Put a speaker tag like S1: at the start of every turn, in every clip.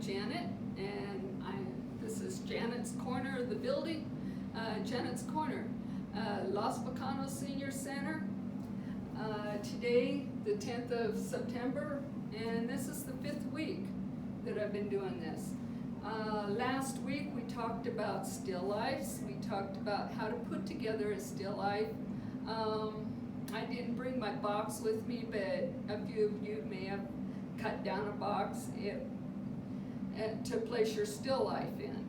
S1: Janet, and this is Janet's corner of the building. Janet's Corner, Los Volcanes Senior Center. Today, the 10th of September, and this is the 5th week that I've been doing this. Last week we talked about still lifes. We talked about how to put together a still life. I didn't bring my box with me, but a few of you may have cut down a box to place your still life in.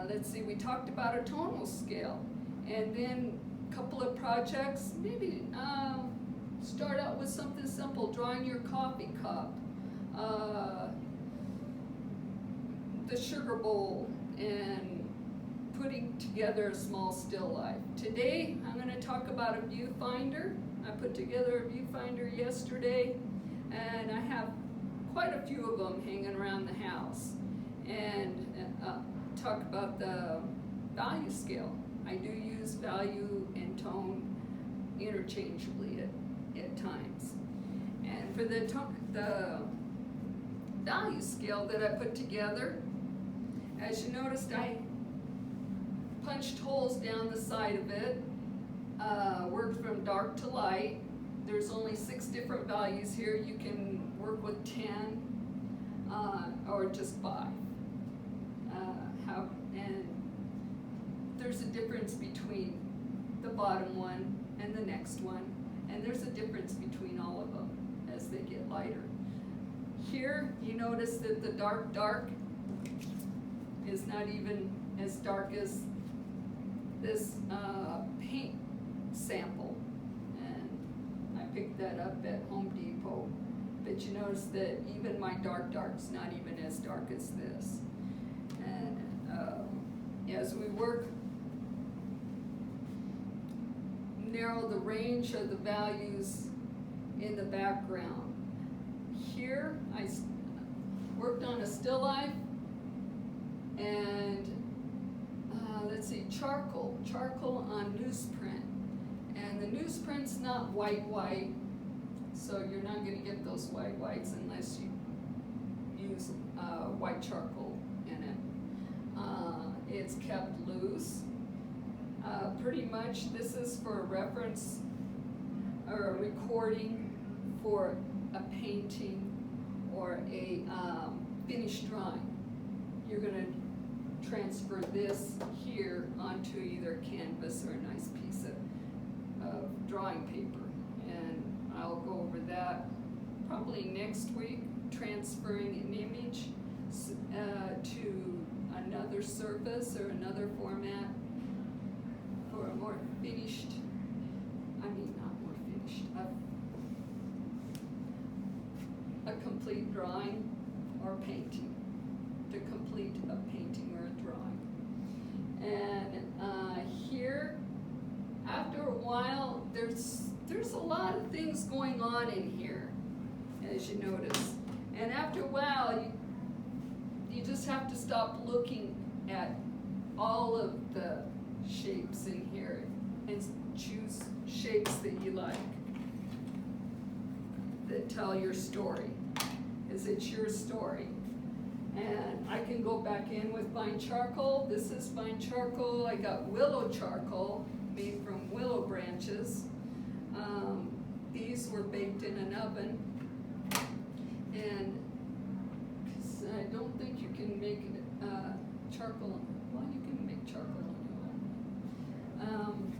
S1: Let's see, we talked about a tonal scale, and then a couple of projects. Maybe start out with something simple, drawing your coffee cup, the sugar bowl, and putting together a small still life. Today, I'm going to talk about a viewfinder. I put together a viewfinder yesterday, and I have quite a few of them hanging around the house. And talk about the value scale. I do use value and tone interchangeably at times. And for the value scale that I put together, as you noticed, I punched holes down the side of it, worked from dark to light. There's only 6 different values here. You can work with 10 or just 5. And there's a difference between the bottom one and the next one, and there's a difference between all of them as they get lighter. Here, you notice that the dark is not even as dark as this paint sample, and I picked that up at Home Depot. But you notice that even my dark's not even as dark as this. And as we narrow the range of the values in the background. Here, I worked on a still life, and let's see, charcoal on newsprint. And the newsprint's not white, so you're not gonna get those whites unless you use white charcoal in it. It's kept loose. Pretty much this is for a reference or a recording for a painting or a finished drawing. You're gonna transfer this here onto either canvas or a nice piece of drawing paper. And I'll go over that probably next week, transferring an image to another surface or another format for a more finished, a complete drawing or painting, to complete a painting or a drawing. And here, after a while, there's a lot of things going on in here, as you notice. And after a while, you just have to stop looking at all of the shapes in here and choose shapes that you like, that tell your story, because it's your story. And I can go back in with fine charcoal. This is fine charcoal. I got willow charcoal made from willow branches. These were baked in an oven, and because I don't think you can make charcoal. Well, you can make charcoal on your own.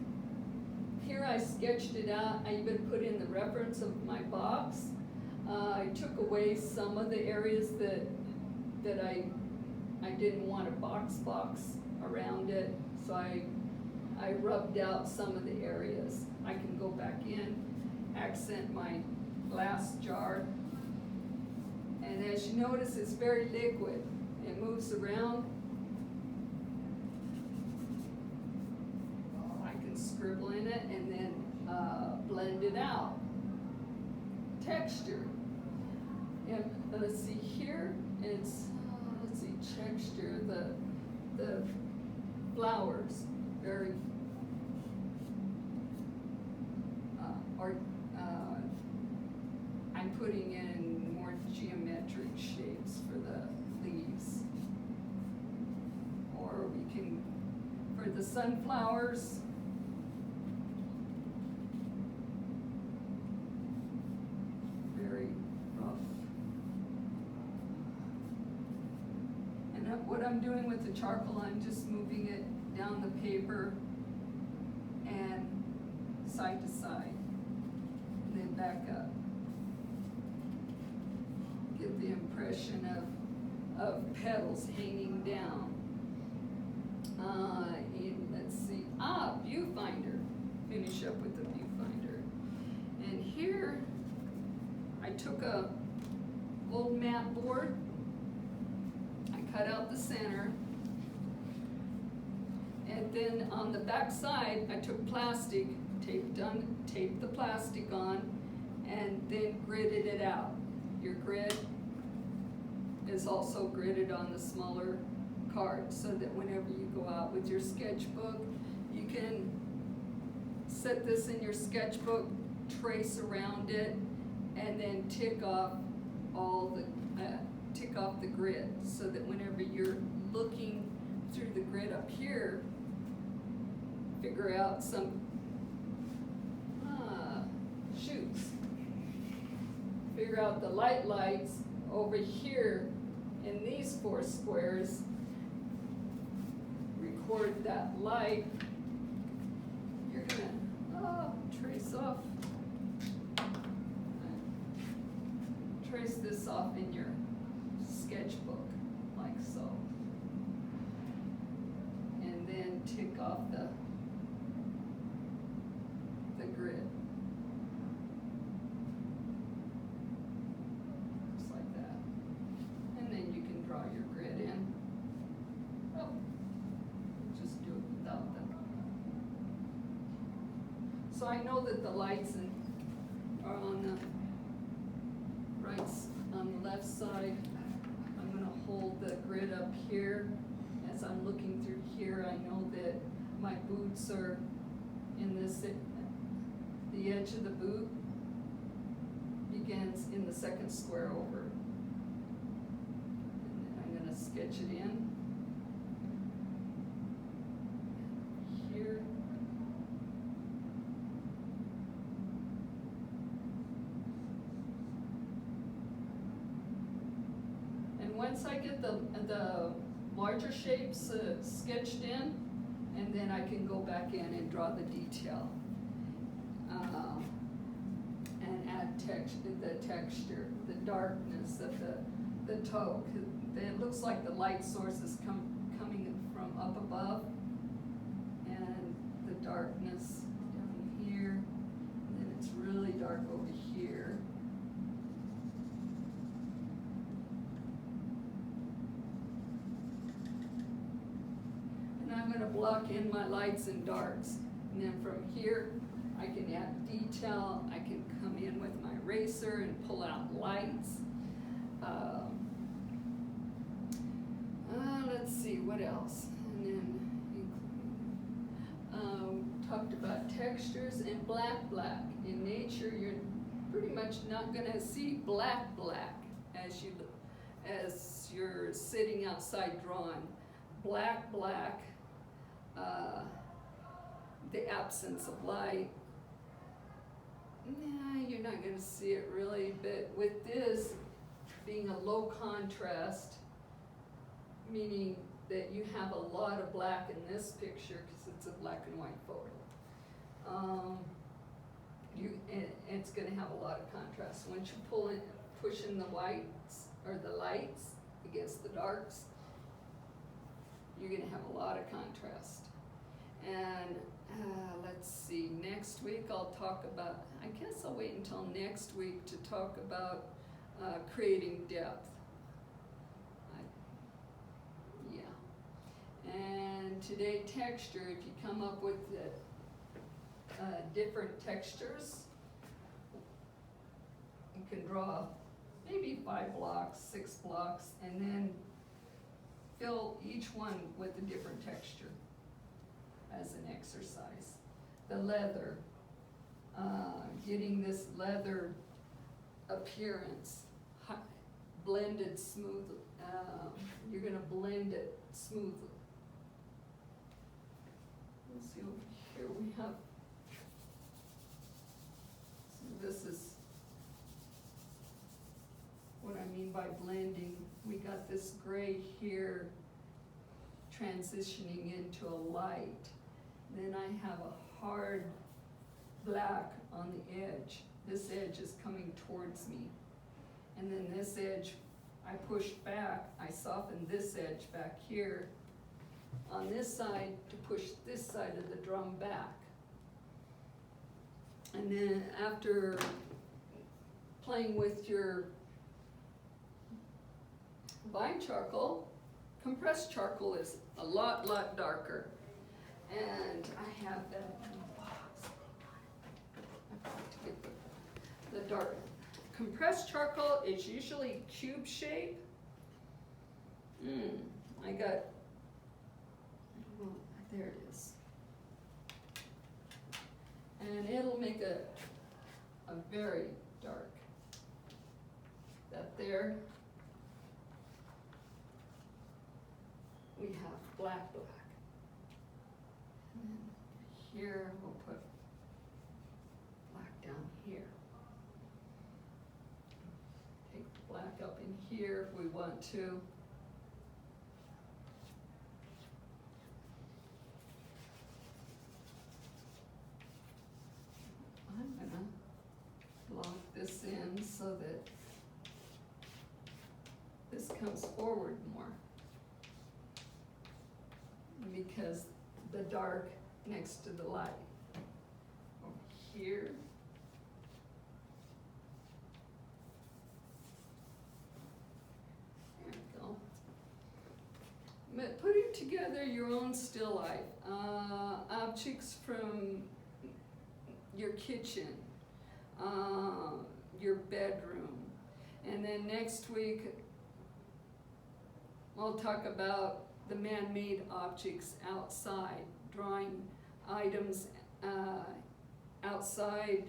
S1: Here I sketched it out. I even put in the reference of my box. I took away some of the areas that I didn't want a box around it, so I rubbed out some of the areas. I can go back in, accent my glass jar, and as you notice, it's very liquid. It moves around. I can scribble in it and then blend it out. Texture. And let's see here. It's texture. The flowers very I'm putting in more geometric shapes for the sunflowers. Very rough. And what I'm doing with the charcoal, I'm just moving it down the paper and side to side, and then back up. Give the impression of petals hanging down. And let's see, Viewfinder. Finish up with the Viewfinder. And here, I took a old mat board, I cut out the center, and then on the back side, I took plastic, taped the plastic on, and then gridded it out. Your grid is also gridded on the smaller card, so that whenever you go out with your sketchbook, you can set this in your sketchbook, trace around it, and then tick off the grid, so that whenever you're looking through the grid up here, figure out some shoots. Figure out the lights over here in these 4 squares. Record that light. You're gonna trace this off in your sketchbook, like so. And then tick off the grid. Just like that. And then you can draw your grid in. Oh, just do it without them. So I know that the lights are on the on the left side. I'm gonna hold the grid up here. As I'm looking through here, I know that my boots are in the edge of the boot begins in the second square over. And then I'm gonna sketch it in. Here. Once I get the larger shapes sketched in, and then I can go back in and draw the detail and add the texture, the darkness of the toe. It looks like the light source is coming from up above, and the darkness down here, and then it's really dark over here. I'm going to block in my lights and darks, and then from here I can add detail. I can come in with my eraser and pull out lights. Let's see what else, and then talked about textures and black. In nature, you're pretty much not going to see black as you're sitting outside drawing. Black. The absence of light. Nah, you're not going to see it really, but with this being a low contrast, meaning that you have a lot of black in this picture because it's a black and white photo. It's going to have a lot of contrast. Once you push in the whites or the lights against the darks, you're going to have a lot of contrast. And let's see, next week I'll talk about, I guess I'll wait until next week to talk about creating depth. And today, texture, if you come up with different textures, you can draw maybe 5 blocks, 6 blocks, and then fill each one with a different texture as an exercise. The leather, getting this leather appearance, blended smoothly. You're gonna blend it smoothly. let's see, over here we have, so this is what I mean by blending. We got this gray here transitioning into a light. Then I have a hard black on the edge. This edge is coming towards me. And then this edge, I pushed back, I softened this edge back here on this side to push this side of the drum back. And then after playing with your vine charcoal, compressed charcoal is a lot darker. And I have that in the box. I've got to get the dark. Compressed charcoal is usually cube shape. I got, well, there it is. And it'll make a very dark. That there. We have black. And then here we'll put black down here. Take the black up in here if we want to. I'm gonna lock this in so that this comes forward more, because the dark next to the light. Over here. There we go. But putting together your own still life, objects from your kitchen, your bedroom, and then next week we'll talk about the man-made objects outside, drawing items outside.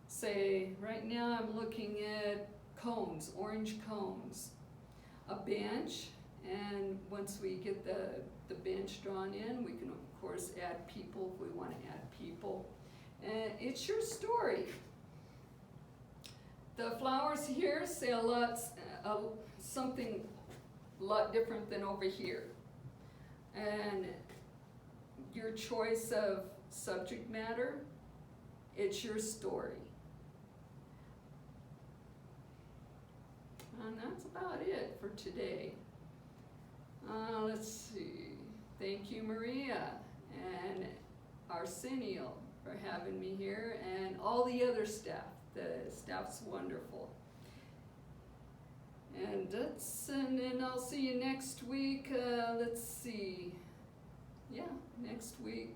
S1: Say, right now I'm looking at cones, orange cones, a bench, and once we get the bench drawn in, we can of course add people if we want to add people. And it's your story. The flowers here say a lot, something a lot different than over here. And your choice of subject matter, it's your story. And that's about it for today. Let's see. Thank you, Maria and Arsenio, for having me here, and all the other staff. The staff's wonderful. And then I'll see you next week. Let's see. Yeah, next week.